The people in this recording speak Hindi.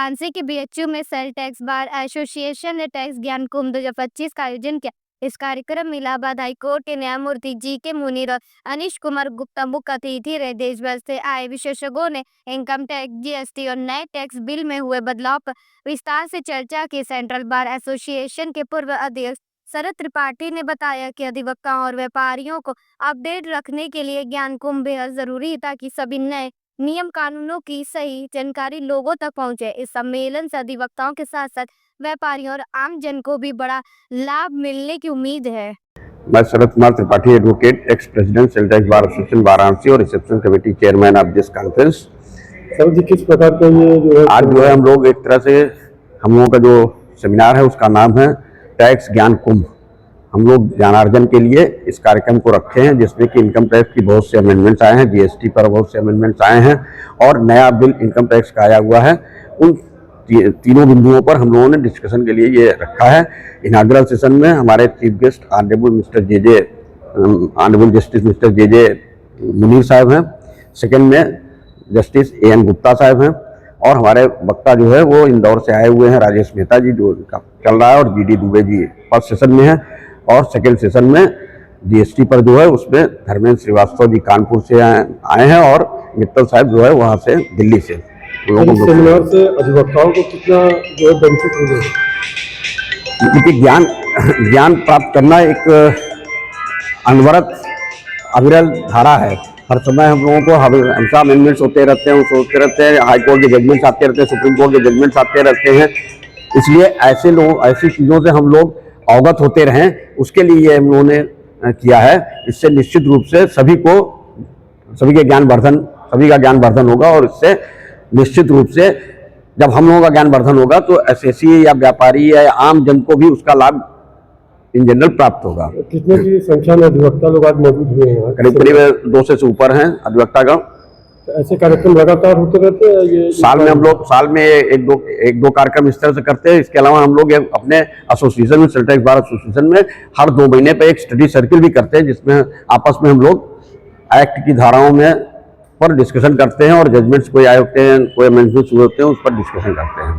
झांसी के बीएचयू में सेल टैक्स बार एसोसिएशन ने टैक्स ज्ञान कुंभ 2025 का आयोजन किया। इस कार्यक्रम में इलाहाबाद हाईकोर्ट के न्यायमूर्ति जी.के. मुनीर और अनीश कुमार गुप्ता मुख्य अतिथि रहे। देश भर से आए विशेषज्ञों ने इनकम टैक्स, जीएसटी और नए टैक्स बिल में हुए बदलाव पर विस्तार से चर्चा की। सेंट्रल बार एसोसिएशन के पूर्व अध्यक्ष शरद त्रिपाठी ने बताया कि अधिवक्ताओं और व्यापारियों को अपडेट रखने के लिए ज्ञान कुंभ बेहद जरूरी है, ताकि सभी नए नियम कानूनों की सही जानकारी लोगों तक पहुंचे। इस सम्मेलन से अधिवक्ताओं के साथ साथ व्यापारियों और आम जन को भी बड़ा लाभ मिलने की उम्मीद है। मैं Sharad Kumar Tripathi, advocate, ex president sale tax bar association Varanasi और reception committee chairman of this conference. Sir ji, किस प्रकार का ये जो है आज जो है हम लोग एक तरह से हम लोगों का जो सेमिनार है उसका नाम है टैक्स ज्ञान कुंभ। हम लोग ज्ञानार्जन के लिए इस कार्यक्रम को रखे हैं, जिसमें कि इनकम टैक्स की बहुत से अमेंडमेंट्स आए हैं, जीएसटी पर बहुत से अमेंडमेंट्स आए हैं और नया बिल इनकम टैक्स का आया हुआ है। उन तीनों बिंदुओं पर हम लोगों ने डिस्कशन के लिए ये रखा है। इनाग्रल सेशन में हमारे chief guest honourable justice mister J Munir साहब हैं। सेकंड में जस्टिस एन गुप्ता साहब हैं और हमारे वक्ता जो है वो इंदौर से आए हुए हैं, राजेश मेहता जी जो चल रहा है, और GD. Dubey ji first session में है। और सेकेंड सेशन में जीएसटी पर जो है उसमें धर्मेंद्र श्रीवास्तव जी कानपुर से आए हैं और मित्तल साहब जो है वहाँ से दिल्ली से। सेमिनार से अधिवक्ताओं को कितना जो है बेनिफिट होगा? क्योंकि ज्ञान प्राप्त करना एक अनवरत अविरल धारा है। हर समय हम लोगों को हमेशा अमेंडमेंट्स होते रहते हैं, सोचते रहते हैं, हाई कोर्ट के जजमेंट्स आते रहते हैं, सुप्रीम कोर्ट के जजमेंट्स आते रहते हैं। इसलिए ऐसी चीज़ों से हम लोग अवगत होते रहें, उसके लिए ये हम लोगों ने किया है। इससे निश्चित रूप से सभी का ज्ञान वर्धन होगा और इससे निश्चित रूप से जब हम लोगों का ज्ञान वर्धन होगा तो एसएससी या व्यापारी या आम जन को भी उसका लाभ इन जनरल प्राप्त होगा। कितने की संख्या में अधिवक्ता लोग आज मौजूद हुए हैं? करीब 200 से ऊपर हैं अधिवक्ता का। ऐसे कार्यक्रम लगातार होते रहते हैं? ये साल में एक दो कार्यक्रम इस तरह से करते हैं। इसके अलावा हम लोग अपने एसोसिएशन में, सेल टैक्स बार एसोसिएशन में हर 2 महीने पे एक स्टडी सर्किल भी करते हैं, जिसमें आपस में हम लोग एक्ट की धाराओं में पर डिस्कशन करते हैं और जजमेंट्स कोई आए होते हैं, कोई अमेंडमेंट्स हुए होते हैं, उस पर डिस्कशन करते हैं।